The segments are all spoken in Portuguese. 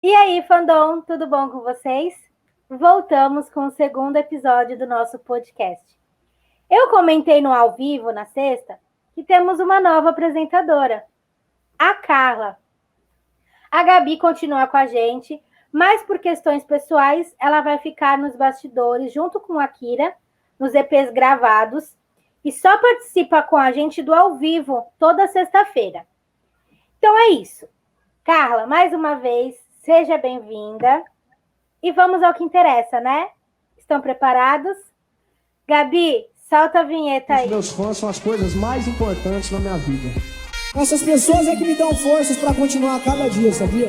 E aí, fandom, tudo bom com vocês? Voltamos com o segundo episódio do nosso podcast. Eu comentei no ao vivo na sexta que temos uma nova apresentadora, a Carla. A Gabi continua com a gente, mas por questões pessoais, ela vai ficar nos bastidores junto com a Kira, nos EPs gravados, e só participa com a gente do ao vivo toda sexta-feira. Então é isso. Carla, mais uma vez, seja bem-vinda. E vamos ao que interessa, né? Estão preparados? Gabi, solta a vinheta Os aí. meus fãs são as coisas mais importantes na minha vida. Essas pessoas é que me dão forças para continuar a cada dia, sabia?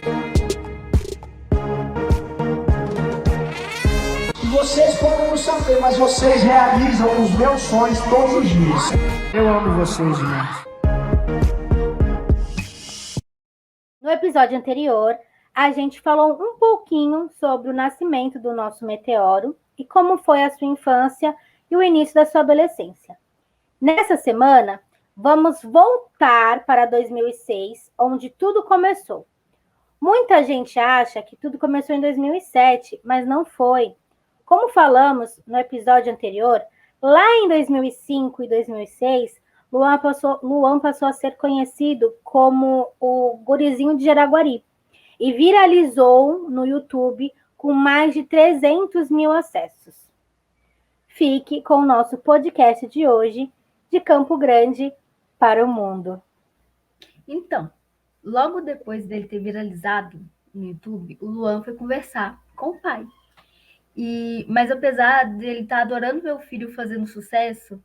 Vocês podem não saber, mas vocês realizam os meus sonhos todos os dias. Eu amo vocês demais. No episódio anterior, a gente falou um pouquinho sobre o nascimento do nosso meteoro e como foi a sua infância e o início da sua adolescência. Nessa semana, vamos voltar para 2006, onde tudo começou. Muita gente acha que tudo começou em 2007, mas não foi. Como falamos no episódio anterior, lá em 2005 e 2006, Luan passou a ser conhecido como o Gurizinho de Jaraguari e viralizou no YouTube com mais de 300 mil acessos. Fique com o nosso podcast de hoje, de Campo Grande para o Mundo. Então, logo depois dele ter viralizado no YouTube, o Luan foi conversar com o pai. Mas apesar dele estar adorando ver o filho fazendo sucesso,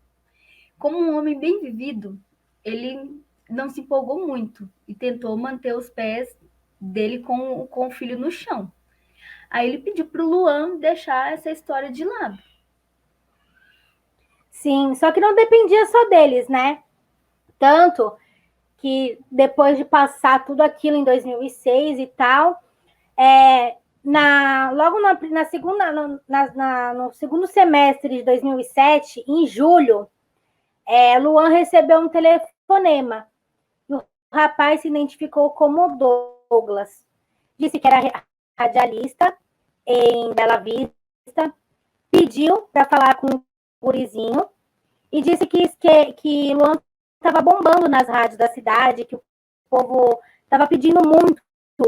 como um homem bem vivido, ele não se empolgou muito e tentou manter os pés dele com o filho no chão. Aí ele pediu para o Luan deixar essa história de lado. Sim, só que não dependia só deles, né? Tanto que depois de passar tudo aquilo em 2006 e tal, logo na segunda, no segundo semestre de 2007, em julho, Luan recebeu um telefonema. E o rapaz se identificou como Douglas. Disse que era radialista em Bela Vista, pediu para falar com o gurizinho e disse que Luan estava bombando nas rádios da cidade, que o povo estava pedindo muito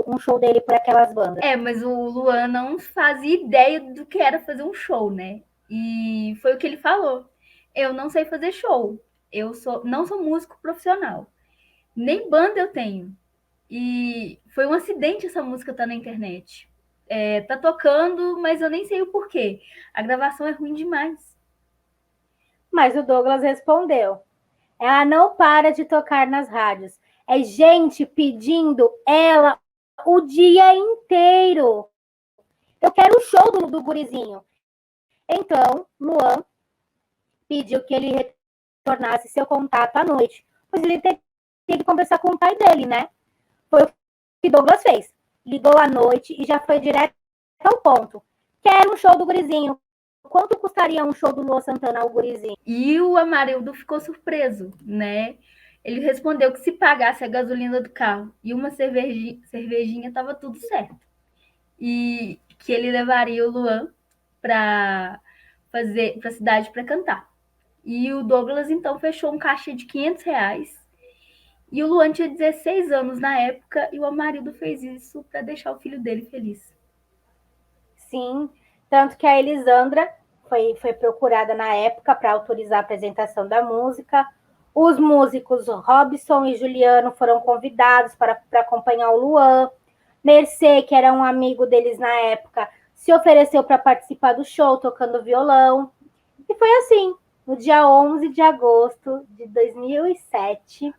um show dele por aquelas bandas. Mas o Luan não fazia ideia do que era fazer um show, né? E foi o que ele falou. Eu não sei fazer show. Não sou músico profissional. Nem banda eu tenho. E foi um acidente essa música tá na internet. Tá tocando, mas eu nem sei o porquê. A gravação é ruim demais. Mas o Douglas respondeu: ela não para de tocar nas rádios. É gente pedindo ela o dia inteiro. Eu quero o show do gurizinho. Então, Luan pediu que ele retornasse seu contato à noite, pois ele teria que conversar com o pai dele, né? Foi o que Douglas fez. Ligou à noite e já foi direto ao ponto. Quero um show do gurizinho. Quanto custaria um show do Luan Santana ao gurizinho? E o Amarildo ficou surpreso, né? Ele respondeu que se pagasse a gasolina do carro e uma cervejinha estava tudo certo. E que ele levaria o Luan para a cidade para cantar. E o Douglas então fechou um cachê de R$ 500. E o Luan tinha 16 anos na época e o Amarildo fez isso para deixar o filho dele feliz. Sim, tanto que a Elisandra foi procurada na época para autorizar a apresentação da música. Os músicos Robson e Juliano foram convidados para acompanhar o Luan. Mercê, que era um amigo deles na época, se ofereceu para participar do show tocando violão. E foi assim, no dia 11 de agosto de 2007,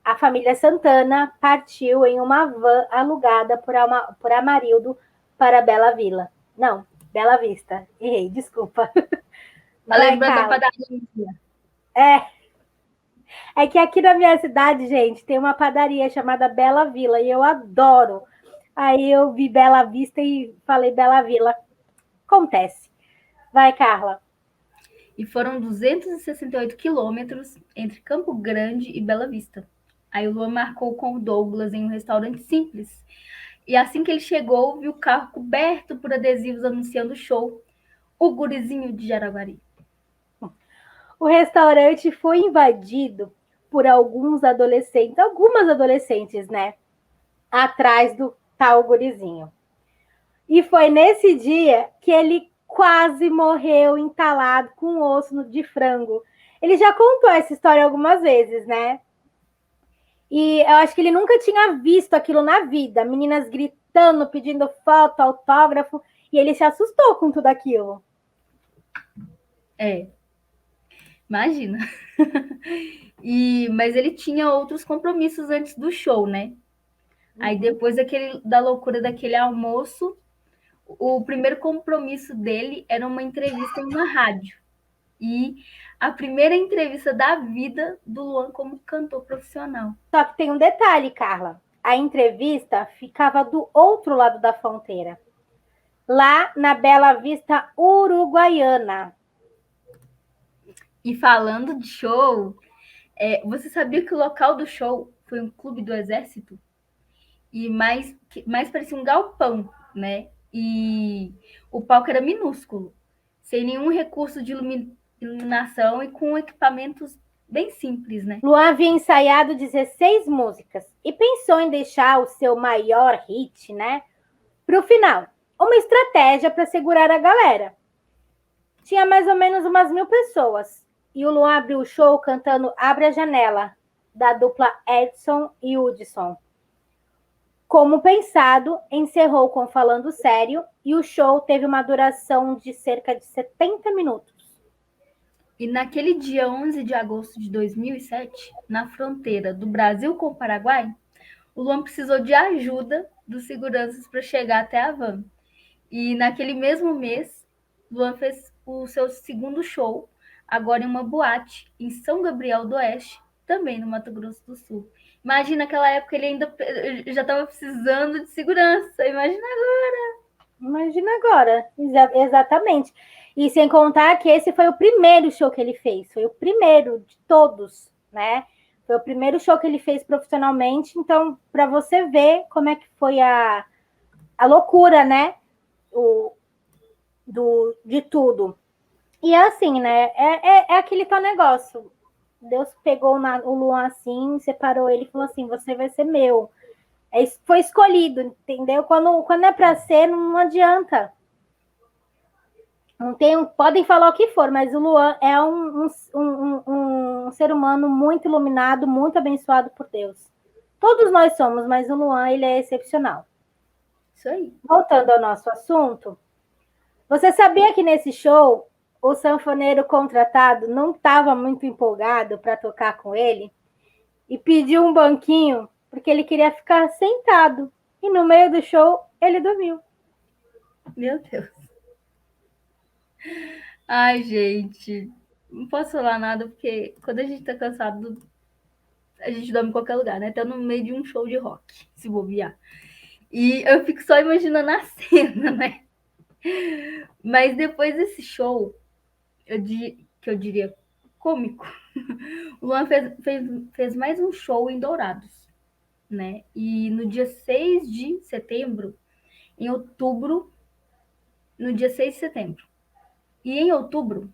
a família Santana partiu em uma van alugada por Amarildo para Bela Vila. Não, Bela Vista. Errei, desculpa. Tá lembrando da padaria? É que aqui na minha cidade, gente, tem uma padaria chamada Bela Vila e eu adoro. Aí eu vi Bela Vista e falei Bela Vila. Acontece. Vai, Carla. E foram 268 quilômetros entre Campo Grande e Bela Vista. Aí o Luan marcou com o Douglas em um restaurante simples. E assim que ele chegou, viu o carro coberto por adesivos anunciando o show, o Gurizinho de Jaraguari. O restaurante foi invadido por algumas adolescentes, né? Atrás do tal Gurizinho. E foi nesse dia que ele quase morreu entalado com um osso de frango. Ele já contou essa história algumas vezes, né? E eu acho que ele nunca tinha visto aquilo na vida. Meninas gritando, pedindo foto, autógrafo. E ele se assustou com tudo aquilo. Imagina. Mas ele tinha outros compromissos antes do show, né? Aí depois da loucura daquele almoço, o primeiro compromisso dele era uma entrevista em uma rádio. E a primeira entrevista da vida do Luan como cantor profissional. Só que tem um detalhe, Carla. A entrevista ficava do outro lado da fronteira. Lá na Bela Vista Uruguaiana. E falando de show, você sabia que o local do show foi um clube do exército? E mais parecia um galpão, né? E o palco era minúsculo, sem nenhum recurso de iluminação e com equipamentos bem simples, né? Luan havia ensaiado 16 músicas e pensou em deixar o seu maior hit, né, para o final. Uma estratégia para segurar a galera. Tinha mais ou menos umas 1.000 pessoas. E o Luan abriu o show cantando Abre a Janela, da dupla Edson e Hudson. Como pensado, encerrou com Falando Sério e o show teve uma duração de cerca de 70 minutos. E naquele dia 11 de agosto de 2007, na fronteira do Brasil com o Paraguai, o Luan precisou de ajuda dos seguranças para chegar até a van. E naquele mesmo mês, Luan fez o seu segundo show, agora em uma boate, em São Gabriel do Oeste, também no Mato Grosso do Sul. Imagina, naquela época ele ainda já estava precisando de segurança. Imagina agora, exatamente. E sem contar que esse foi o primeiro show que ele fez, foi o primeiro de todos, né? Foi o primeiro show que ele fez profissionalmente, então, para você ver como é que foi a loucura, né? De tudo. E assim, né? É aquele tal negócio. Deus pegou o Luan assim, separou ele e falou assim: você vai ser meu. Foi escolhido, entendeu? Quando é para ser, não adianta. Não tem, podem falar o que for, mas o Luan é um ser humano muito iluminado, muito abençoado por Deus. Todos nós somos, mas o Luan, ele é excepcional. Isso aí. Voltando ao nosso assunto, você sabia que nesse show o sanfoneiro contratado não estava muito empolgado para tocar com ele e pediu um banquinho porque ele queria ficar sentado. E no meio do show, ele dormiu. Meu Deus. Ai, gente, não posso falar nada, porque quando a gente tá cansado, a gente dorme em qualquer lugar, né? Até no meio de um show de rock, se bobear. E eu fico só imaginando a cena, né? Mas depois desse show, que eu diria cômico, o Luan fez mais um show em Dourados, né? E no dia 6 de setembro, no dia 6 de setembro, e em outubro,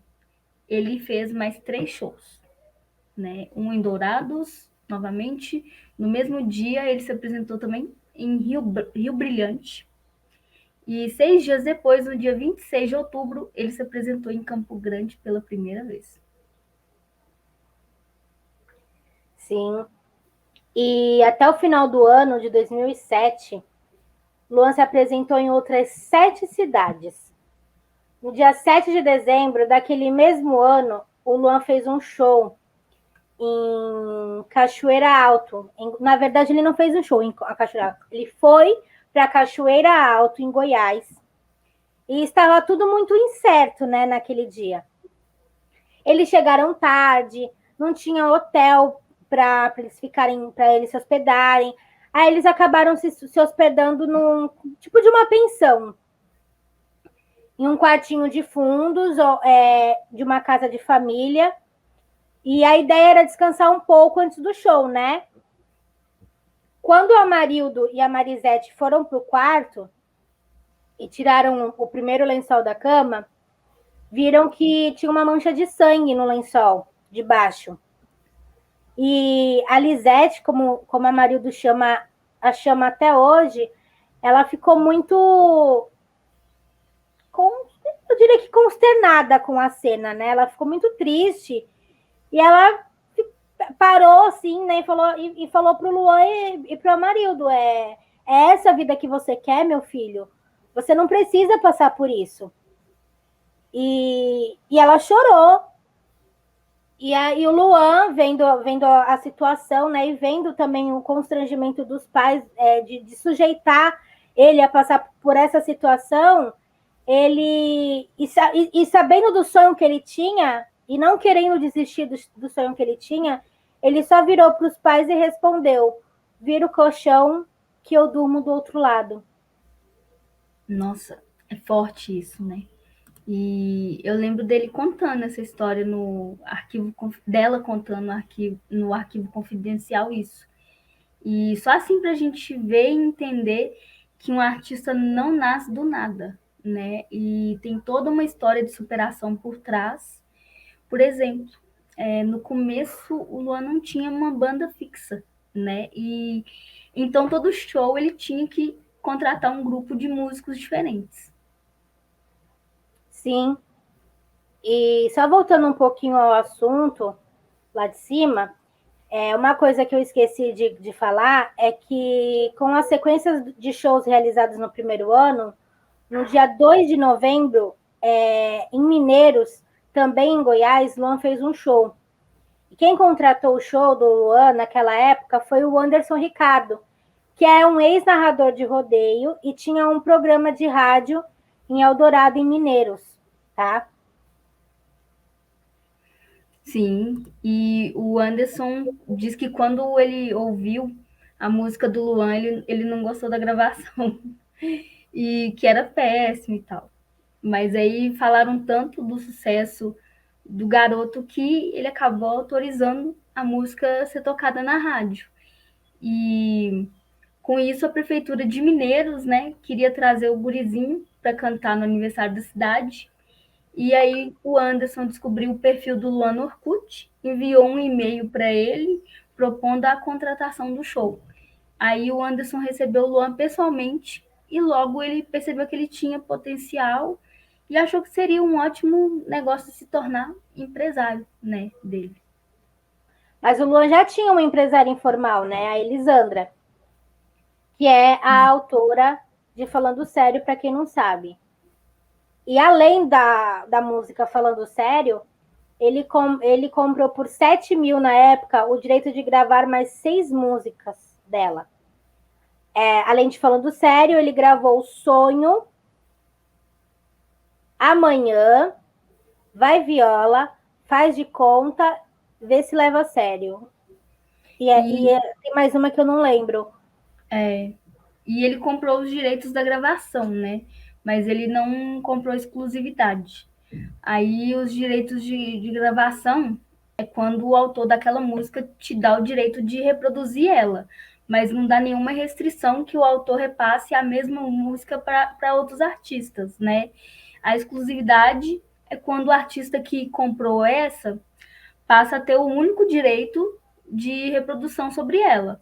ele fez mais 3 shows, né? Um em Dourados, novamente. No mesmo dia, ele se apresentou também em Rio Brilhante. E 6 dias depois, no dia 26 de outubro, ele se apresentou em Campo Grande pela primeira vez. Sim. E até o final do ano de 2007, Luan se apresentou em outras 7 cidades. No dia 7 de dezembro daquele mesmo ano, o Luan fez um show em Cachoeira Alto. Na verdade, ele não fez um show em Cachoeira Alto. Ele foi para Cachoeira Alto, em Goiás. E estava tudo muito incerto, né, naquele dia. Eles chegaram tarde, não tinha hotel para eles ficarem, para eles se hospedarem. Aí eles acabaram se hospedando num tipo de uma pensão, em um quartinho de fundos, de uma casa de família. E a ideia era descansar um pouco antes do show, né? Quando o Amarildo e a Marisete foram para o quarto e tiraram o primeiro lençol da cama, viram que tinha uma mancha de sangue no lençol de baixo. E a Lisete, como a Amarildo a chama até hoje, ela ficou muito, eu diria que consternada com a cena, né? Ela ficou muito triste e ela parou assim, né? E falou pro Luan e pro Amarildo: é essa a vida que você quer, meu filho? Você não precisa passar por isso. E ela chorou. E aí o Luan, vendo a situação, né, e vendo também o constrangimento dos pais de sujeitar ele a passar por essa situação, ele e sabendo do sonho que ele tinha e não querendo desistir do sonho que ele tinha, ele só virou para os pais e respondeu: vira o colchão que eu durmo do outro lado. Nossa, é forte isso, né? E eu lembro dele contando essa história no arquivo, dela contando no arquivo confidencial isso. E só assim para a gente ver e entender que um artista não nasce do nada, né? E tem toda uma história de superação por trás. Por exemplo, no começo o Luan não tinha uma banda fixa, né? E então todo show ele tinha que contratar um grupo de músicos diferentes. Sim. E só voltando um pouquinho ao assunto lá de cima, uma coisa que eu esqueci de falar é que com as sequências de shows realizados no primeiro ano, no dia 2 de novembro, em Mineiros, também em Goiás, Luan fez um show. E quem contratou o show do Luan naquela época foi o Anderson Ricardo, que é um ex-narrador de rodeio e tinha um programa de rádio em Eldorado, em Mineiros, tá? Sim, e o Anderson diz que quando ele ouviu a música do Luan, ele não gostou da gravação e que era péssimo e tal. Mas aí falaram tanto do sucesso do garoto que ele acabou autorizando a música ser tocada na rádio. E com isso a prefeitura de Mineiros, né, queria trazer o gurizinho para cantar no aniversário da cidade. E aí o Anderson descobriu o perfil do Luan no Orkut, enviou um e-mail para ele propondo a contratação do show. Aí o Anderson recebeu o Luan pessoalmente e logo ele percebeu que ele tinha potencial e achou que seria um ótimo negócio se tornar empresário, né, dele. Mas o Luan já tinha uma empresária informal, né? A Elisandra, que é a autora de Falando Sério, para quem não sabe. E além da música Falando Sério, ele comprou por 7 mil na época o direito de gravar mais 6 músicas dela. Além de Falando Sério, ele gravou Sonho, Amanhã, Vai Viola, Faz de Conta, Vê se Leva a Sério. E tem mais uma que eu não lembro. E ele comprou os direitos da gravação, né? Mas ele não comprou exclusividade. Aí os direitos de gravação é quando o autor daquela música te dá o direito de reproduzir ela, mas não dá nenhuma restrição que o autor repasse a mesma música para outros artistas, né? A exclusividade é quando o artista que comprou essa passa a ter o único direito de reprodução sobre ela.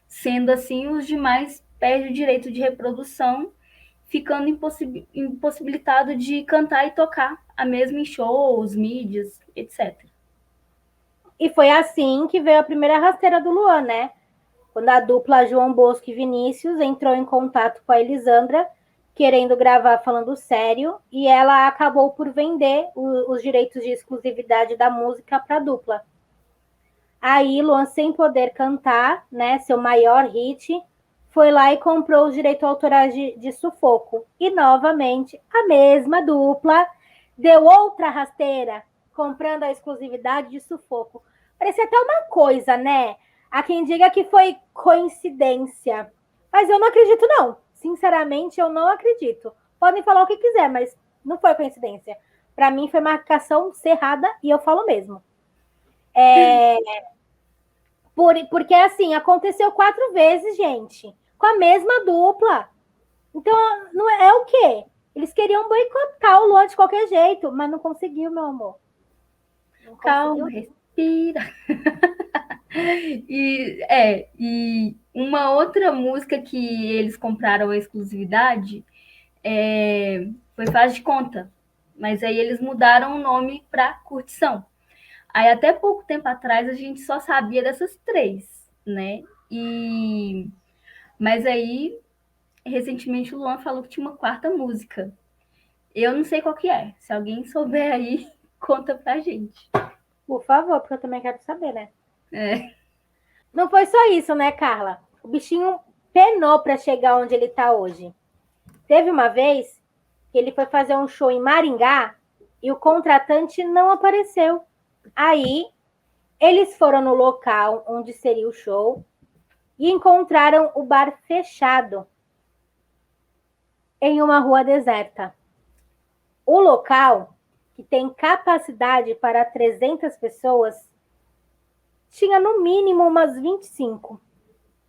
Sendo assim, os demais perdem o direito de reprodução, ficando impossibilitado de cantar e tocar a mesma em shows, mídias, etc. E foi assim que veio a primeira rasteira do Luan, né? Quando a dupla João Bosco e Vinícius entrou em contato com a Elisandra, querendo gravar Falando Sério, e ela acabou por vender os direitos de exclusividade da música para a dupla. Aí, Luan, sem poder cantar, né, seu maior hit, foi lá e comprou os direitos autorais de Sufoco. E, novamente, a mesma dupla deu outra rasteira, comprando a exclusividade de Sufoco. Parece até uma coisa, né? Há quem diga que foi coincidência. Mas eu não acredito, não. Sinceramente, eu não acredito. Podem falar o que quiser, mas não foi coincidência. Para mim, foi marcação cerrada e eu falo mesmo. Porque, assim, aconteceu 4 vezes, gente, com a mesma dupla. Então, não é o quê? Eles queriam boicotar o Luan de qualquer jeito, mas não conseguiu, meu amor. Não Calma, conseguiu. respira. E uma outra música que eles compraram a exclusividade foi Faz de Conta. Mas aí eles mudaram o nome para Curtição. Aí até pouco tempo atrás a gente só sabia dessas 3, né? Mas aí, recentemente, o Luan falou que tinha uma 4ª música. Eu não sei qual que é. Se alguém souber aí, conta pra gente. Por favor, porque eu também quero saber, né? É. Não foi só isso, né, Carla? O bichinho penou para chegar onde ele está hoje. Teve uma vez que ele foi fazer um show em Maringá e o contratante não apareceu. Aí, eles foram no local onde seria o show e encontraram o bar fechado em uma rua deserta. O local, que tem capacidade para 300 pessoas, tinha no mínimo umas 25.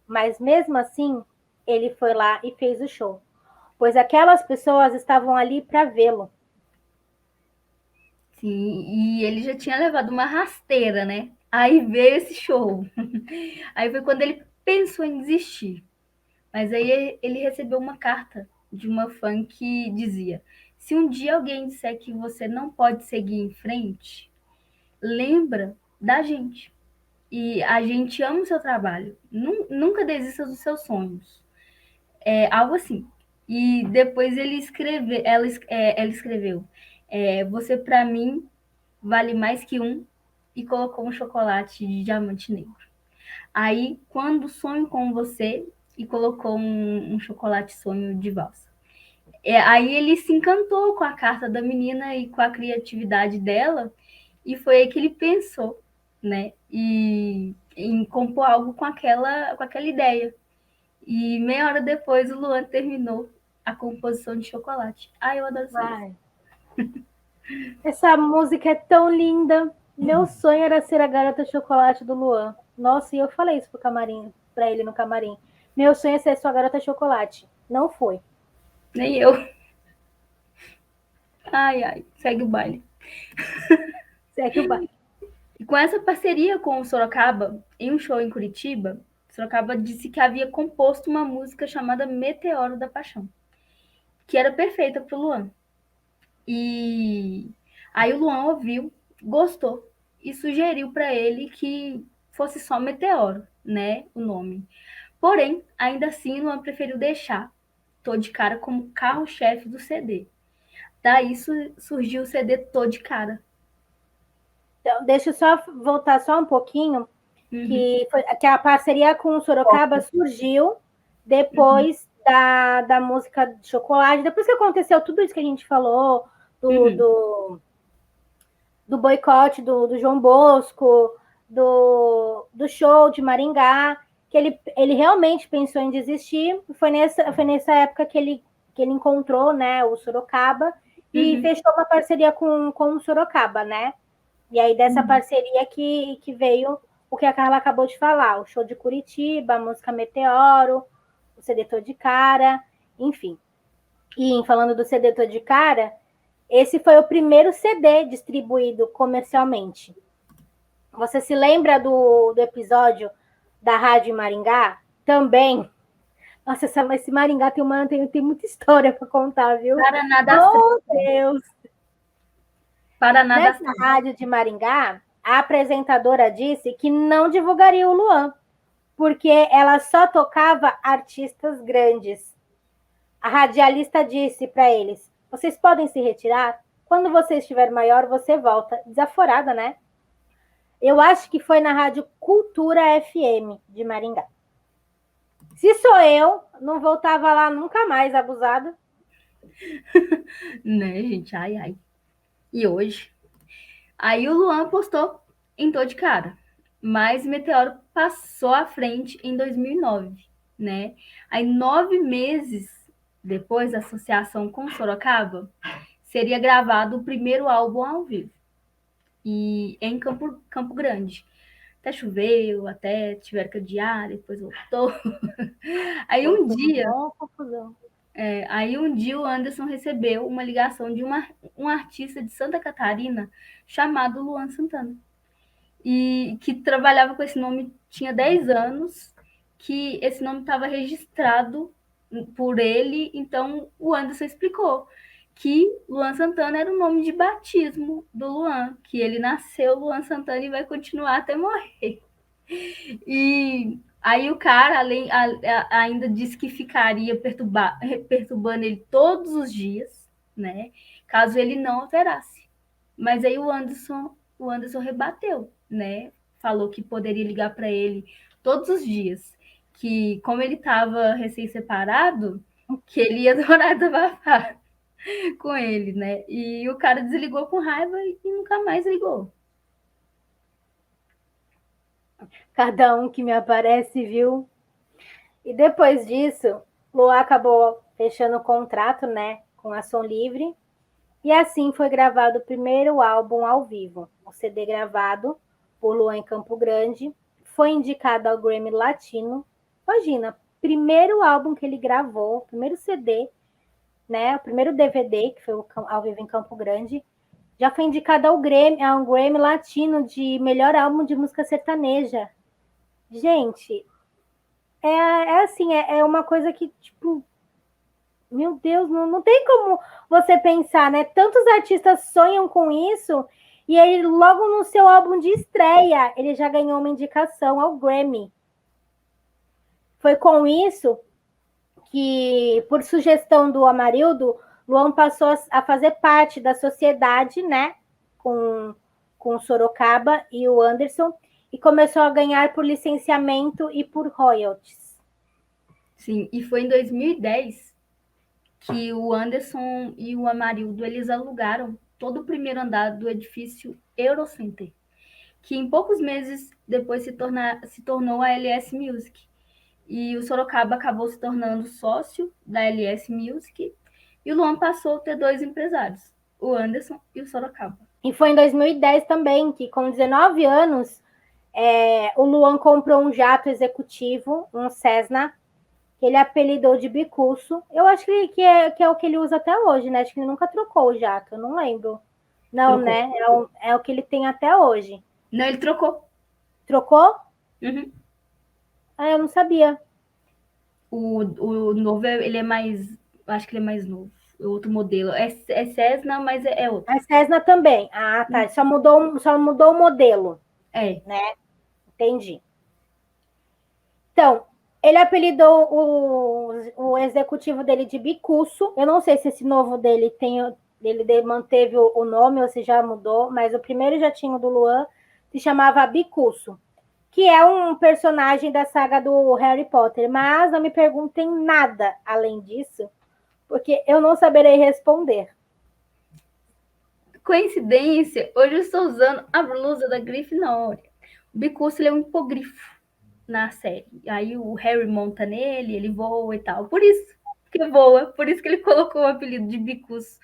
Mas mesmo assim, ele foi lá e fez o show, pois aquelas pessoas estavam ali para vê-lo. Sim, e ele já tinha levado uma rasteira, né? Aí veio esse show. Aí foi quando ele pensou em desistir. Mas aí ele recebeu uma carta de uma fã que dizia: se um dia alguém disser que você não pode seguir em frente, lembra da gente. E a gente ama o seu trabalho. Nunca desista dos seus sonhos. É algo assim. E depois ela escreveu: você para mim vale mais que um, e colocou um chocolate de diamante negro. Aí, quando sonho com você, e colocou um chocolate sonho de valsa. Aí ele se encantou com a carta da menina e com a criatividade dela, e foi aí que ele pensou, né? E em compor algo com aquela ideia. E meia hora depois o Luan terminou a composição de chocolate. Ai, eu adoro isso. Essa música é tão linda. Meu sonho era ser a garota chocolate do Luan. Nossa, e eu falei isso pro camarim, para ele no camarim. Meu sonho é ser sua garota chocolate. Não foi. Nem eu. Ai, ai, segue o baile. Segue o baile. E com essa parceria com o Sorocaba, em um show em Curitiba, Sorocaba disse que havia composto uma música chamada Meteoro da Paixão, que era perfeita para o Luan. E aí o Luan ouviu, gostou e sugeriu para ele que fosse só Meteoro, né, o nome. Porém, ainda assim, Luan preferiu deixar Tô de Cara como carro-chefe do CD. Daí surgiu o CD Tô de Cara. Então, deixa eu só voltar só um pouquinho, que a parceria com o Sorocaba surgiu depois da música de chocolate, depois que aconteceu tudo isso que a gente falou, do boicote do João Bosco, do show de Maringá, que ele realmente pensou em desistir. Foi nessa época que ele encontrou, né, o Sorocaba e fechou uma parceria com o Sorocaba, né? E aí dessa parceria que veio o que a Carla acabou de falar, o show de Curitiba, a música Meteoro, o CD Tô de Cara, enfim. E falando do CD Tô de Cara, esse foi o primeiro CD distribuído comercialmente. Você se lembra do episódio da Rádio Maringá? Também. Nossa, esse Maringá tem muita história para contar, viu? Paraná da Oh, Deus! Paraná da Nessa rádio de Maringá, a apresentadora disse que não divulgaria o Luan, porque ela só tocava artistas grandes. A radialista disse para eles: vocês podem se retirar? Quando você estiver maior, você volta. Desaforada, né? Eu acho que foi na Rádio Cultura FM de Maringá. Se sou eu, não voltava lá nunca mais, abusada. Né, gente? Ai, ai. E hoje? Aí o Luan postou em Tô de Cara. Mas Meteoro passou à frente em 2009, né? Aí 9 meses depois da associação com Sorocaba, seria gravado o primeiro álbum ao vivo. E em Campo Grande. até choveu, até tiveram que adiar, depois voltou. Aí Confusão. Aí um dia o Anderson recebeu uma ligação de um artista de Santa Catarina chamado Luan Santana. E que trabalhava com esse nome, tinha 10 anos, que esse nome estava registrado por ele, então o Anderson explicou que Luan Santana era o nome de batismo do Luan, que ele nasceu Luan Santana e vai continuar até morrer. E aí o cara ainda disse que ficaria perturbando ele todos os dias, né? Caso ele não alterasse. Mas aí o Anderson rebateu, né? Falou que poderia ligar para ele todos os dias, que como ele estava recém-separado, que ele ia adorar desabafar com ele, né? E o cara desligou com raiva e nunca mais ligou. Cada um que me aparece, viu? E depois disso, Luan acabou fechando o contrato, né, com a Som Livre. E assim foi gravado o primeiro álbum ao vivo, o CD gravado por Luan em Campo Grande, foi indicado ao Grammy Latino. Imagina, primeiro álbum que ele gravou, primeiro CD, né, o primeiro DVD, que foi ao vivo em Campo Grande, já foi indicado ao Grammy Latino de melhor álbum de música sertaneja. Gente, é uma coisa que, tipo, meu Deus, não tem como você pensar, né? Tantos artistas sonham com isso e ele, logo no seu álbum de estreia, ele já ganhou uma indicação ao Grammy. Foi com isso que, por sugestão do Amarildo, Luan passou a fazer parte da sociedade, né? Com o Sorocaba e o Anderson, e começou a ganhar por licenciamento e por royalties. Sim, e foi em 2010 que o Anderson e o Amarildo eles alugaram todo o primeiro andar do edifício Eurocenter, que em poucos meses depois se tornou a LS Music. E o Sorocaba acabou se tornando sócio da LS Music e o Luan passou a ter dois empresários, o Anderson e o Sorocaba. E foi em 2010 também que, com 19 anos, o Luan comprou um jato executivo, um Cessna, que ele apelidou de Bicuço. Eu acho que é o que ele usa até hoje, né? Acho que ele nunca trocou o jato, eu não lembro. Não, trocou. Né? É o que ele tem até hoje. Não, ele trocou. Trocou? Uhum. Ah, eu não sabia. O novo, ele é mais... Acho que ele é mais novo. É outro modelo. É Cessna, mas é outro. É Cessna também. Ah, tá. Só mudou o modelo. É. Né? Entendi. Então, ele apelidou o executivo dele de Bicuço. Eu não sei se esse novo dele ele manteve o nome ou se já mudou, mas o primeiro já tinha o do Luan, se chamava Bicuço, que é um personagem da saga do Harry Potter. Mas não me perguntem nada além disso, porque eu não saberei responder. Coincidência, hoje eu estou usando a blusa da Grifinória. O Bicuço ele é um hipogrifo na série. Aí o Harry monta nele, ele voa e tal. Por isso que voa, por isso que ele colocou o apelido de Bicuço.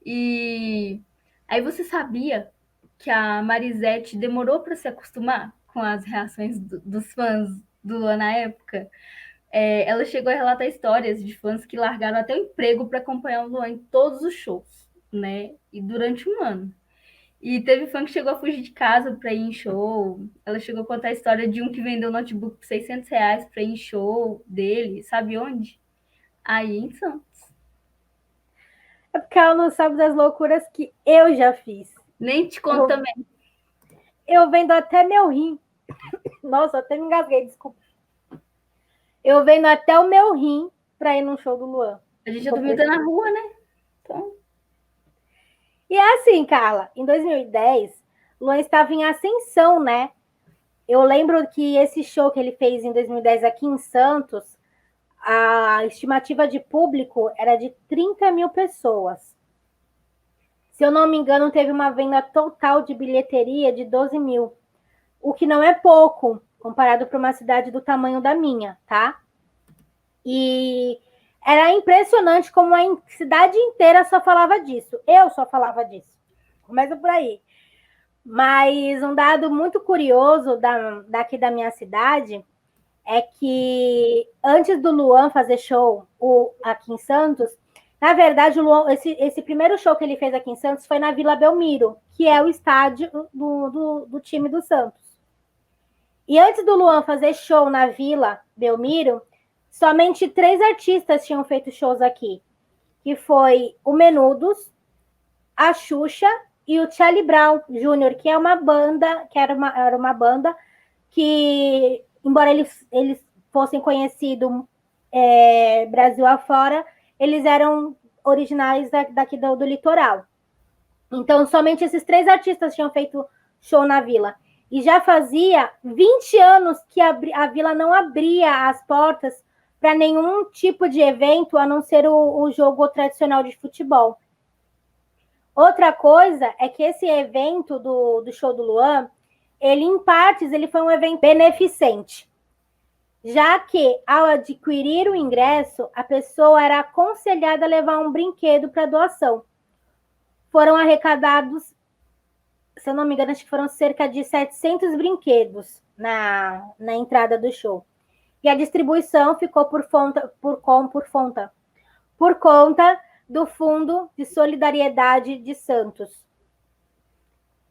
E aí você sabia que a Marisete demorou para se acostumar com as reações dos fãs do Luan na época? Ela chegou a relatar histórias de fãs que largaram até o emprego para acompanhar o Luan em todos os shows, né? E durante um ano. E teve fã que chegou a fugir de casa para ir em show. Ela chegou a contar a história de um que vendeu notebook por R$600 para ir em show dele. Sabe onde? Aí em Santos. É porque ela não sabe das loucuras que eu já fiz. Nem te conto também. Eu vendo até meu rim. Nossa, até me engasguei, desculpa. Eu vendo até o meu rim para ir num show do Luan. A gente já dormiu até na rua, né? Então... E é assim, Carla, em 2010, Luan estava em ascensão, né? Eu lembro que esse show que ele fez em 2010 aqui em Santos, a estimativa de público era de 30 mil pessoas. Se eu não me engano, teve uma venda total de bilheteria de 12 mil, o que não é pouco, comparado para uma cidade do tamanho da minha, tá? E era impressionante como a cidade inteira só falava disso. Eu só falava disso. Começa por aí. Mas um dado muito curioso daqui da minha cidade é que antes do Luan fazer show aqui em Santos, na verdade, o Luan, esse primeiro show que ele fez aqui em Santos foi na Vila Belmiro, que é o estádio do time do Santos. E antes do Luan fazer show na Vila Belmiro, somente 3 artistas tinham feito shows aqui, que foi o Menudos, a Xuxa e o Charlie Brown Jr., que é uma banda, que era uma banda que, embora eles fossem conhecidos Brasil afora, eles eram originais daqui do litoral. Então, somente esses 3 artistas tinham feito show na Vila. E já fazia 20 anos que a Vila não abria as portas para nenhum tipo de evento, a não ser o jogo tradicional de futebol. Outra coisa é que esse evento do show do Luan, em partes, ele foi um evento beneficente, já que, ao adquirir o ingresso, a pessoa era aconselhada a levar um brinquedo para doação. Foram arrecadados, se eu não me engano, acho que foram cerca de 700 brinquedos na entrada do show. E a distribuição ficou por conta do Fundo de Solidariedade de Santos.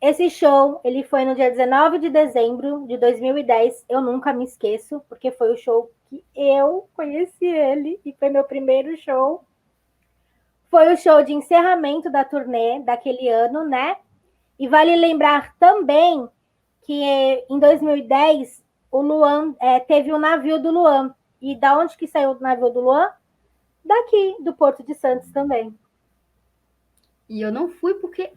Esse show, ele foi no dia 19 de dezembro de 2010. Eu nunca me esqueço, porque foi o show que eu conheci ele e foi meu primeiro show. Foi o show de encerramento da turnê daquele ano, né? E vale lembrar também que em 2010 o Luan teve o navio do Luan. E da onde que saiu o navio do Luan? Daqui, do Porto de Santos também. E eu não fui porque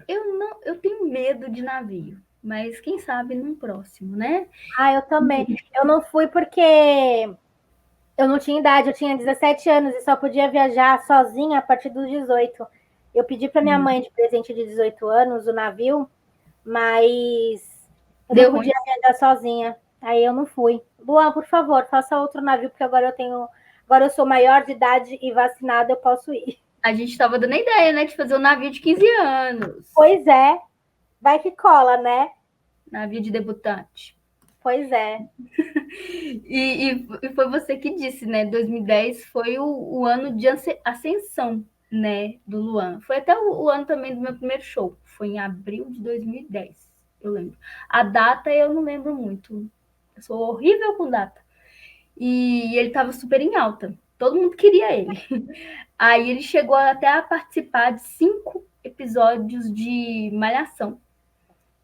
eu tenho medo de navio. Mas quem sabe num próximo, né? Eu também. Eu não fui porque eu não tinha idade, eu tinha 17 anos e só podia viajar sozinha a partir dos 18. Eu pedi para minha mãe de presente de 18 anos o navio, mas eu não podia viajar sozinha. Aí eu não fui. Luan, por favor, faça outro navio, porque agora eu sou maior de idade e vacinada, eu posso ir. A gente estava dando a ideia, né, de fazer um navio de 15 anos. Pois é. Vai que cola, né? Navio de debutante. Pois é. E foi você que disse, né? 2010 foi o ano de ascensão, né, do Luan. Foi até o ano também do meu primeiro show. Foi em abril de 2010, eu lembro. A data eu não lembro muito. Eu sou horrível com data. E ele estava super em alta. Todo mundo queria ele. Aí ele chegou até a participar de 5 episódios de Malhação.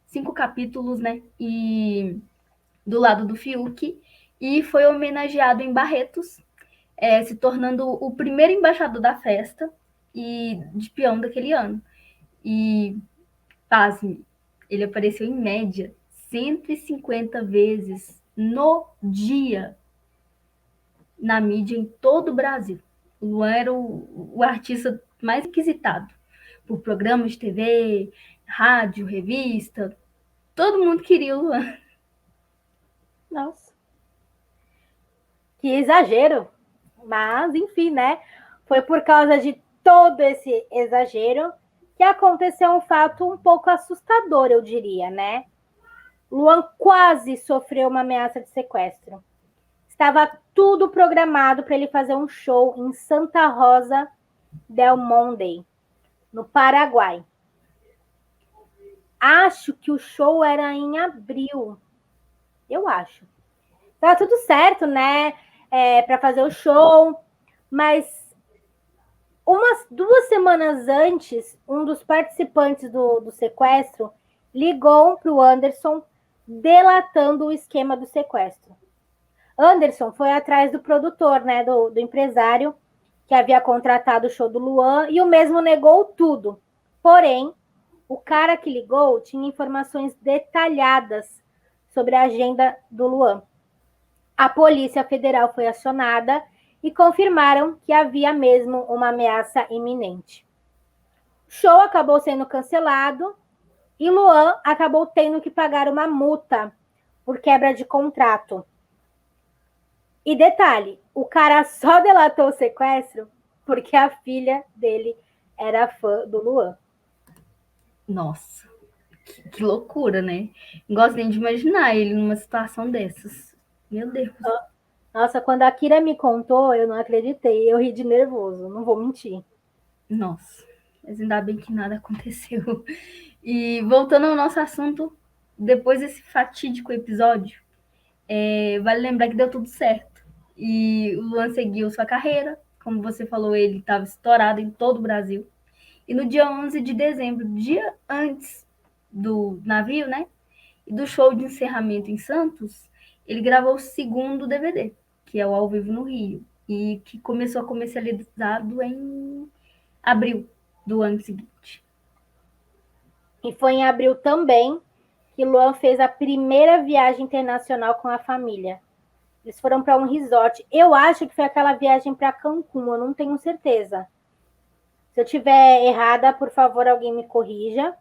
5 capítulos, né? E do lado do Fiuk. E foi homenageado em Barretos, se tornando o primeiro embaixador da festa e de peão daquele ano. E, pasme, ele apareceu em média 150 vezes no dia na mídia em todo o Brasil. O Luan era o artista mais requisitado por programas de TV, rádio, revista. Todo mundo queria o Luan. Nossa. Que exagero. Mas, enfim, né? Foi por causa de todo esse exagero que aconteceu um fato um pouco assustador, eu diria, né? Luan quase sofreu uma ameaça de sequestro. Estava tudo programado para ele fazer um show em Santa Rosa del Monte, no Paraguai. Acho que o show era em abril. Eu acho. Estava tudo certo, né? Para fazer o show. Mas umas 2 semanas antes, um dos participantes do sequestro ligou para o Anderson delatando o esquema do sequestro. Anderson foi atrás do produtor, né, do empresário que havia contratado o show do Luan e o mesmo negou tudo. Porém, o cara que ligou tinha informações detalhadas sobre a agenda do Luan. A Polícia Federal foi acionada e confirmaram que havia mesmo uma ameaça iminente. O show acabou sendo cancelado e Luan acabou tendo que pagar uma multa por quebra de contrato. E detalhe, o cara só delatou o sequestro porque a filha dele era fã do Luan. Nossa. Que loucura, né? Não gosto nem de imaginar ele numa situação dessas. Meu Deus. Nossa, quando a Kira me contou, eu não acreditei. Eu ri de nervoso, não vou mentir. Nossa, mas ainda bem que nada aconteceu. E voltando ao nosso assunto, depois desse fatídico episódio, vale lembrar que deu tudo certo. E o Luan seguiu sua carreira. Como você falou, ele estava estourado em todo o Brasil. E no dia 11 de dezembro, dia antes do navio, né? E do show de encerramento em Santos, ele gravou o segundo DVD, que é o Ao Vivo no Rio, e que começou a comercializado em abril do ano seguinte. E foi em abril também que Luan fez a primeira viagem internacional com a família. Eles foram para um resort. Eu acho que foi aquela viagem para Cancún, eu não tenho certeza. Se eu tiver errada, por favor, alguém me corrija.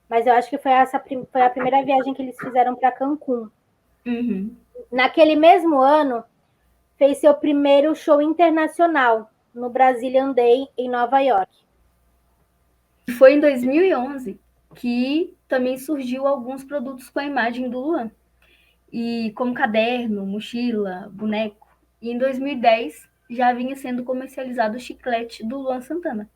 Mas eu acho que foi a primeira viagem que eles fizeram para Cancún. Uhum. Naquele mesmo ano, fez seu primeiro show internacional no Brazilian Day, em Nova York. Foi em 2011 que também surgiu alguns produtos com a imagem do Luan, e como caderno, mochila, boneco. E em 2010 já vinha sendo comercializado o chiclete do Luan Santana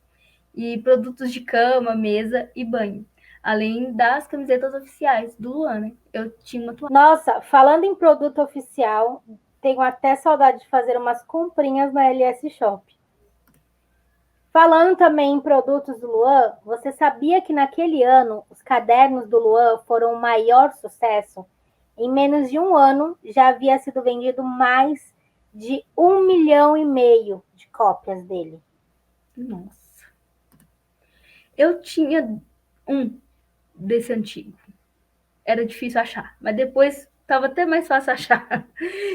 e produtos de cama, mesa e banho, além das camisetas oficiais do Luan, né? Eu tinha uma toalha. Nossa, falando em produto oficial, tenho até saudade de fazer umas comprinhas na LS Shop. Falando também em produtos do Luan, você sabia que naquele ano os cadernos do Luan foram o maior sucesso? Em menos de um ano já havia sido vendido mais de 1,5 milhão de cópias dele. Nossa. Eu tinha um desse antigo. Era difícil achar, mas depois estava até mais fácil achar.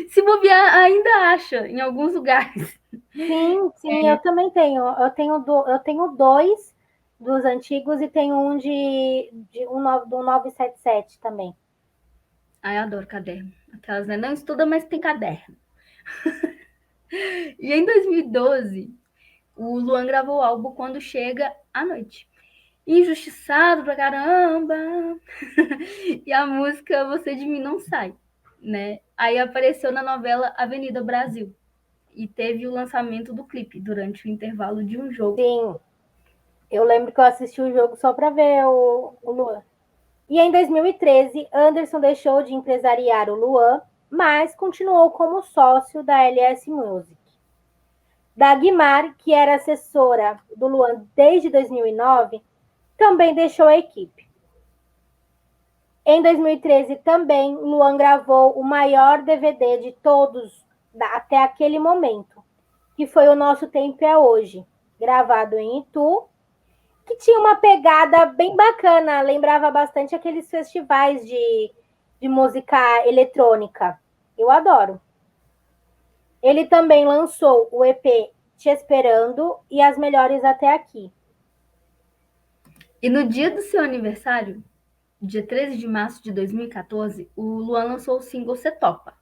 Se bobear, ainda acha em alguns lugares. Sim, eu também tenho. Eu tenho dois dos antigos e tenho um do 977 também. Ai, eu adoro caderno. Aquelas, né? Não estuda, mas tem caderno. E em 2012, o Luan gravou o álbum Quando Chega à Noite. Injustiçado pra caramba. E a música Você de Mim Não Sai, né? Aí apareceu na novela Avenida Brasil. E teve o lançamento do clipe durante o intervalo de um jogo. Sim, eu lembro que eu assisti o jogo só para ver o Luan. E em 2013, Anderson deixou de empresariar o Luan, mas continuou como sócio da LS Music. Dagmar, que era assessora do Luan desde 2009, também deixou a equipe. Em 2013 também, Luan gravou o maior DVD de todos até aquele momento, que foi O Nosso Tempo é Hoje, gravado em Itu, que tinha uma pegada bem bacana, lembrava bastante aqueles festivais de música eletrônica. Eu adoro. Ele também lançou o EP Te Esperando e As Melhores Até Aqui. E no dia do seu aniversário, dia 13 de março de 2014, o Luan lançou o single Cê Topa.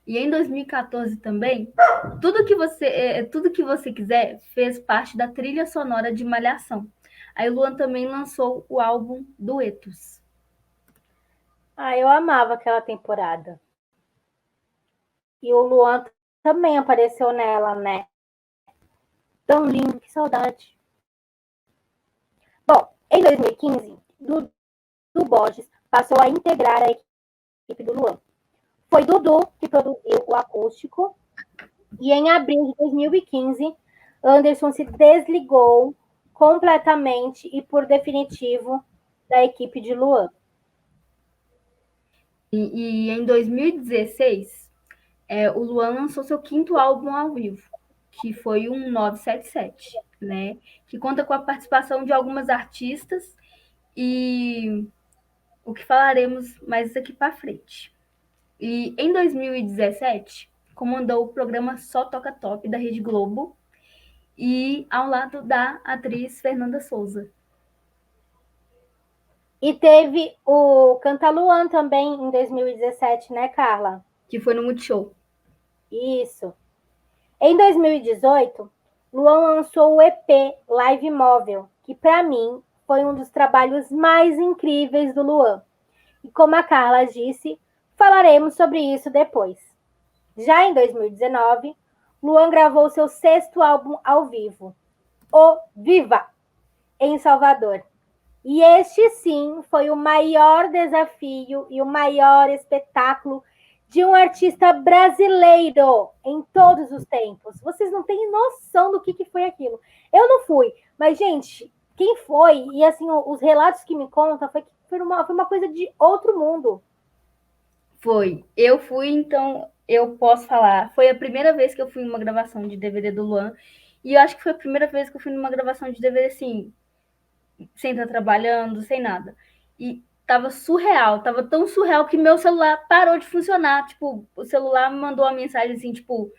E em 2014 também, tudo que você quiser fez parte da trilha sonora de Malhação. Aí o Luan também lançou o álbum Duetos. Eu amava aquela temporada. E o Luan também apareceu nela, né? Tão lindo, que saudade. Bom, em 2015, Dudu Borges passou a integrar a equipe do Luan. Foi Dudu que produziu o acústico e em abril de 2015, Anderson se desligou completamente e por definitivo da equipe de Luan. E em 2016, o Luan lançou seu quinto álbum ao vivo, que foi um 977, né? Que conta com a participação de algumas artistas e o que falaremos mais daqui para frente. E em 2017, comandou o programa Só Toca Top da Rede Globo e ao lado da atriz Fernanda Souza. E teve o Canta Luan também em 2017, né, Carla? Que foi no Multishow. Isso. Em 2018, Luan lançou o EP Live Móvel, que para mim foi um dos trabalhos mais incríveis do Luan. E como a Carla disse, falaremos sobre isso depois. Já em 2019, Luan gravou seu 6º álbum ao vivo, O Viva, em Salvador. E este, sim, foi o maior desafio e o maior espetáculo de um artista brasileiro em todos os tempos. Vocês não têm noção do que foi aquilo. Eu não fui, mas, gente, quem foi? E, assim, os relatos que me contam foi uma coisa de outro mundo. Foi. Eu fui, então, eu posso falar. Foi a primeira vez que eu fui numa gravação de DVD do Luan. E eu acho que foi a primeira vez que eu fui numa gravação de DVD, assim, sem estar trabalhando, sem nada. E tava surreal, tava tão surreal que meu celular parou de funcionar. Tipo, o celular me mandou uma mensagem assim, tipo,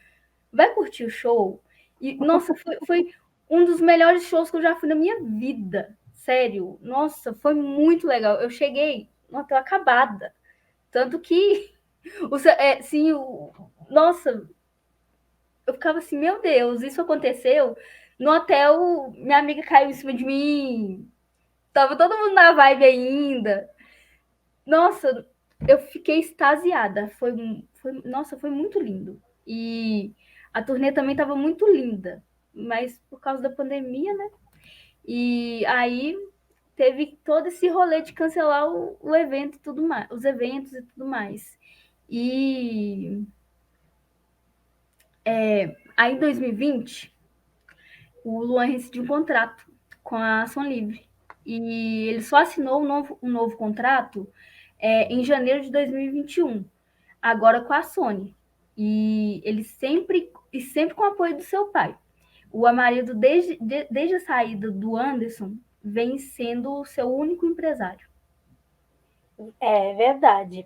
vai curtir o show? E, nossa, foi um dos melhores shows que eu já fui na minha vida. Sério. Nossa, foi muito legal. Eu cheguei no hotel acabada. Tanto que, nossa, eu ficava assim, meu Deus, isso aconteceu? No hotel, minha amiga caiu em cima de mim, tava todo mundo na vibe ainda. Nossa, eu fiquei extasiada. Nossa, foi muito lindo. E a turnê também estava muito linda, mas por causa da pandemia, né? E aí teve todo esse rolê de cancelar o evento e tudo mais, os eventos e tudo mais. E aí em 2020, o Luan rescindiu um contrato com a Som Livre. E ele só assinou um novo contrato em janeiro de 2021, agora com a Sony. E ele sempre com o apoio do seu pai. O Amarildo, desde a saída do Anderson, vem sendo o seu único empresário. É verdade.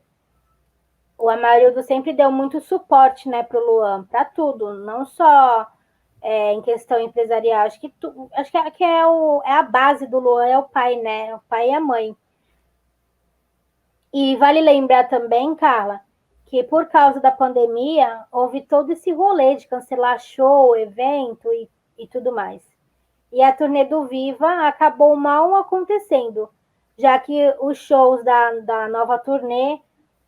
O Amarildo sempre deu muito suporte, né, para o Luan, para tudo, não só em questão empresarial. Acho que é a base do Luan, é o pai, né? O pai e a mãe. E vale lembrar também, Carla, que por causa da pandemia, houve todo esse rolê de cancelar show, evento e tudo mais. E a turnê do Viva acabou mal acontecendo, já que os shows da nova turnê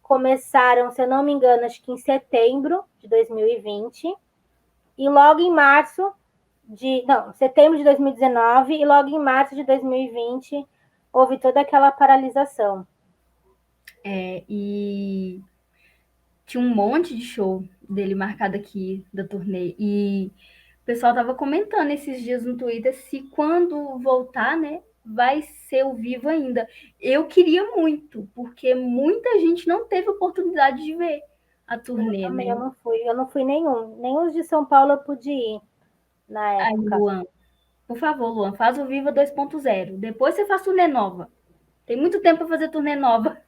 começaram, se eu não me engano, acho que em setembro de 2020, e logo em setembro de 2019, e logo em março de 2020 houve toda aquela paralisação. E tinha um monte de show dele marcado aqui da turnê. E o pessoal tava comentando esses dias no Twitter se quando voltar, né, vai ser o Vivo ainda. Eu queria muito, porque muita gente não teve oportunidade de ver a turnê, Também né? eu não fui nenhum. Nem os de São Paulo eu pude ir na Aí, época. Luan, por favor, Luan, faz o Viva 2.0. Depois você faz turnê nova. Tem muito tempo para fazer turnê nova.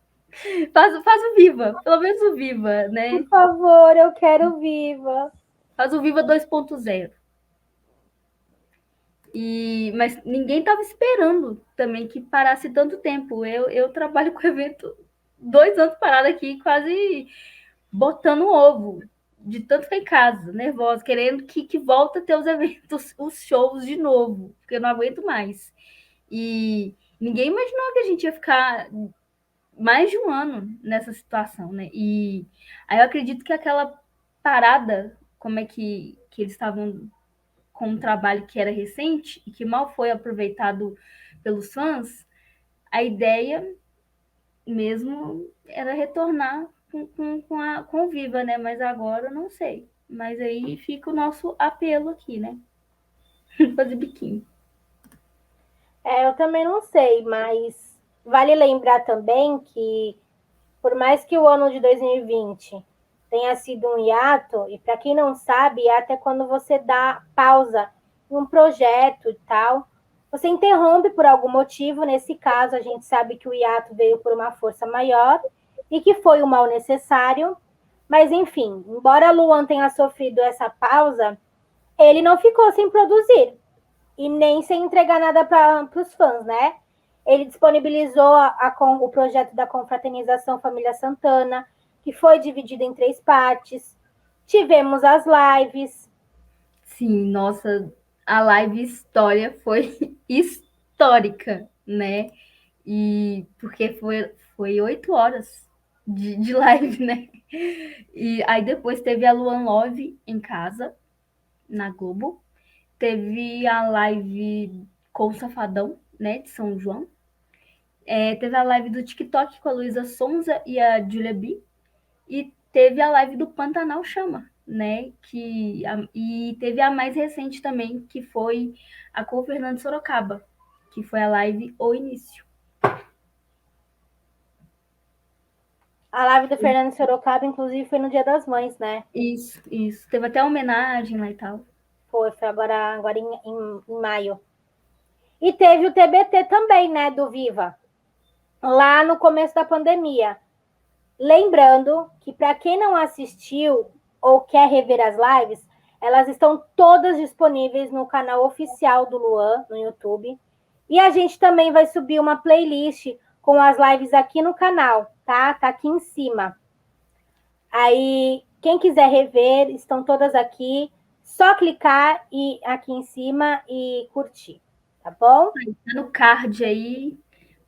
Faz o Viva, pelo menos o Viva, né? Por favor, eu quero Viva. Faz o Viva 2.0. Mas ninguém estava esperando também que parasse tanto tempo. Eu trabalho com evento 2 anos parado aqui, quase botando ovo, de tanto ficar em casa, nervosa, querendo que volta a ter os eventos, os shows de novo, porque eu não aguento mais. E ninguém imaginou que a gente ia ficar mais de um ano nessa situação, né? E aí eu acredito que aquela parada, como é que eles estavam com um trabalho que era recente e que mal foi aproveitado pelos fãs, a ideia mesmo era retornar com o Viva, né? Mas agora eu não sei. Mas aí fica o nosso apelo aqui, né? Fazer biquinho. Eu também não sei, mas vale lembrar também que, por mais que o ano de 2020 tenha sido um hiato, e para quem não sabe, hiato é quando você dá pausa em um projeto e tal, você interrompe por algum motivo. Nesse caso, a gente sabe que o hiato veio por uma força maior e que foi o mal necessário. Mas, enfim, embora Luan tenha sofrido essa pausa, ele não ficou sem produzir e nem sem entregar nada para os fãs, né? Ele disponibilizou o projeto da confraternização Família Santana, que foi dividido em 3 partes. Tivemos as lives. Sim, nossa, a live história foi história. histórica, né? E porque foi 8 horas de live, né? E aí depois teve a Luan Love em casa, na Globo. Teve a live com o Safadão, né, de São João. Teve a live do TikTok com a Luísa Sonza e a Julia B. E teve a live do Pantanal Chama, né? E teve a mais recente também, que foi a com o Fernando Sorocaba, que foi a live O Início. A live do Fernando Sorocaba, inclusive, foi no Dia das Mães, né? Isso. Teve até homenagem lá e tal. Foi agora em maio. E teve o TBT também, né, do Viva, lá no começo da pandemia. Lembrando que, para quem não assistiu ou quer rever as lives, elas estão todas disponíveis no canal oficial do Luan, no YouTube. E a gente também vai subir uma playlist com as lives aqui no canal, tá? Tá aqui em cima. Aí, quem quiser rever, estão todas aqui. Só clicar aqui em cima e curtir, tá bom? Tá no card aí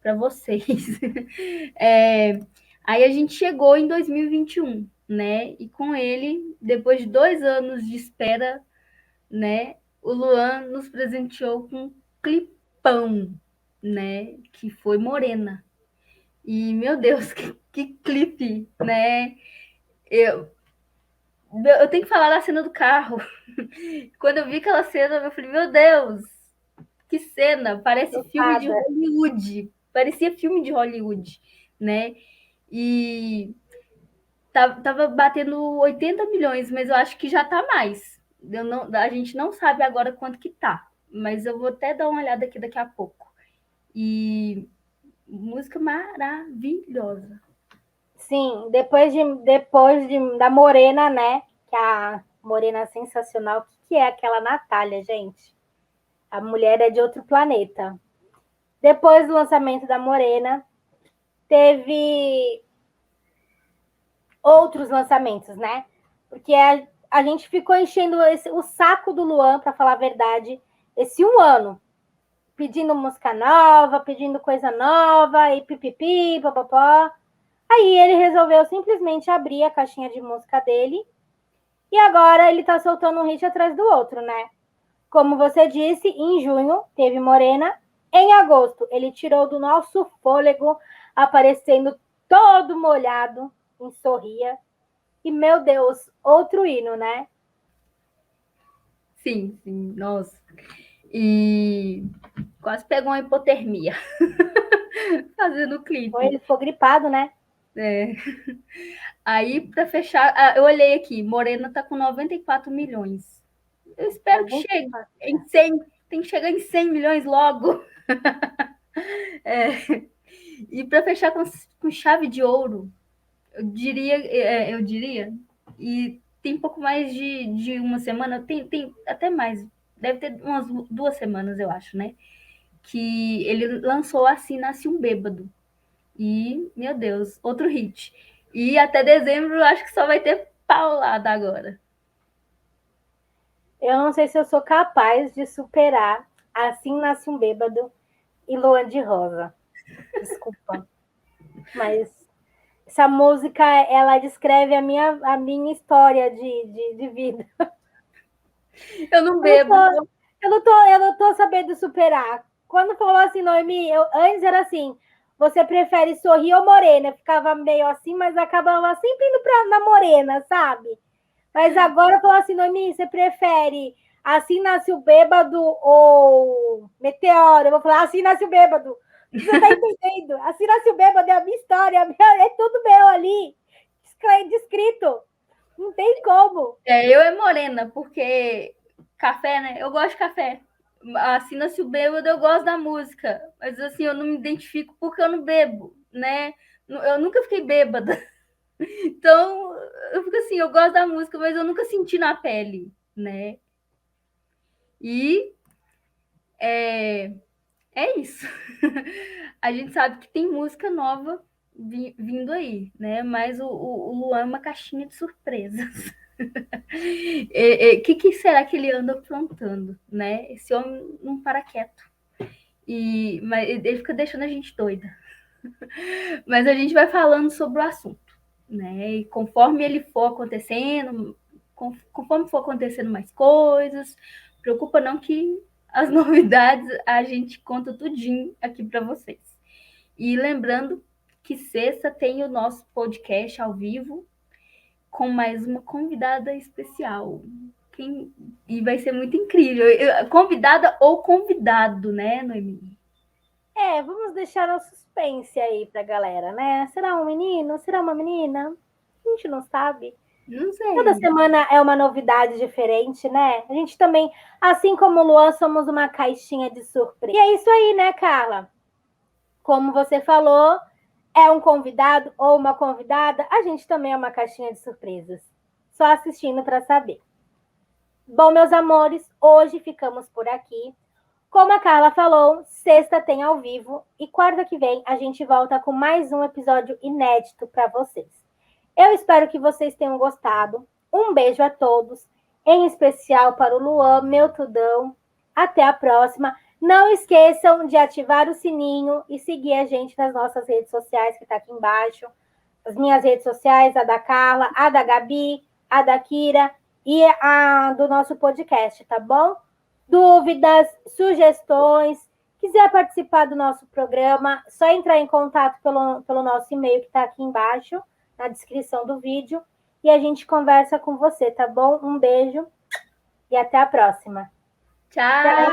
para vocês. Aí a gente chegou em 2021, né? E com ele, depois de 2 anos de espera, né? O Luan nos presenteou com um clipão, né? Que foi Morena. E, meu Deus, que clipe, né? Eu tenho que falar da cena do carro. Quando eu vi aquela cena, eu falei, meu Deus, que cena! Parece filme de Hollywood. Parecia filme de Hollywood, né? E tava batendo 80 milhões, mas eu acho que já tá mais. A gente não sabe agora quanto que tá, mas eu vou até dar uma olhada aqui daqui a pouco. E música maravilhosa. Sim, da Morena, né? Que a Morena sensacional. O que é aquela Natália, gente? A mulher é de outro planeta. Depois do lançamento da Morena, teve outros lançamentos, né? Porque a gente ficou enchendo o saco do Luan, para falar a verdade, esse 1 ano. Pedindo música nova, pedindo coisa nova, e pipipi, papapó. Aí ele resolveu simplesmente abrir a caixinha de música dele e agora ele tá soltando um hit atrás do outro, né? Como você disse, em junho teve Morena, em agosto ele tirou do nosso fôlego, aparecendo todo molhado em Sorria. E, meu Deus, outro hino, né? Sim, nossa. E quase pegou uma hipotermia fazendo o clipe. Ele ficou gripado, né? Aí, para fechar, eu olhei aqui, Morena tá com 94 milhões. Eu espero que chegue em 100, tem que chegar em 100 milhões logo. E para fechar com chave de ouro, eu diria, e tem pouco mais de uma semana, tem até mais, deve ter umas 2 semanas, eu acho, né? Que ele lançou Assim Nasce um Bêbado. E, meu Deus, outro hit. E até dezembro eu acho que só vai ter paulada agora. Eu não sei se eu sou capaz de superar Assim Nasce um Bêbado e Luan de Rosa. Desculpa. Mas essa música, ela descreve a minha história de vida. Eu não bebo. Eu não tô sabendo superar. Quando falou assim, Noemi, antes era assim, você prefere sorrir ou morena? Eu ficava meio assim, mas acabava sempre indo na morena, sabe? Mas agora falou assim, Noemi, você prefere Assim Nasce o Bêbado ou Meteoro? Eu vou falar Assim Nasce o Bêbado. Você tá entendendo? Assim Nasce o Bêbado é a minha história, é tudo meu ali, descrito. Não tem como. Eu é morena, porque café, né? Eu gosto de café. Assim, Nasce o Bêbado, eu gosto da música. Mas assim, eu não me identifico porque eu não bebo, né? Eu nunca fiquei bêbada. Então, eu fico assim, eu gosto da música, mas eu nunca senti na pele, né? E é isso. A gente sabe que tem música nova vindo aí, né? Mas o Luan é uma caixinha de surpresas. O que será que ele anda aprontando, né? Esse homem não para quieto. Mas ele fica deixando a gente doida. Mas a gente vai falando sobre o assunto, né? E conforme ele for acontecendo, conforme for acontecendo mais coisas, preocupa não que as novidades a gente conta tudinho aqui para vocês. E lembrando que sexta tem o nosso podcast ao vivo com mais uma convidada especial. E vai ser muito incrível. Convidada ou convidado, né, Noemi? Vamos deixar o suspense aí pra galera, né? Será um menino? Será uma menina? A gente não sabe. Não sei. Toda semana é uma novidade diferente, né? A gente também, assim como o Luan, somos uma caixinha de surpresa. E é isso aí, né, Carla? Como você falou, é um convidado ou uma convidada, a gente também é uma caixinha de surpresas. Só assistindo para saber. Bom, meus amores, hoje ficamos por aqui. Como a Carla falou, sexta tem ao vivo e quarta que vem a gente volta com mais um episódio inédito para vocês. Eu espero que vocês tenham gostado. Um beijo a todos, em especial para o Luan, meu tudão. Até a próxima. Não esqueçam de ativar o sininho e seguir a gente nas nossas redes sociais, que está aqui embaixo. As minhas redes sociais, a da Carla, a da Gabi, a da Kira e a do nosso podcast, tá bom? Dúvidas, sugestões, quiser participar do nosso programa, só entrar em contato pelo nosso e-mail que está aqui embaixo, na descrição do vídeo, e a gente conversa com você, tá bom? Um beijo e até a próxima. Tchau!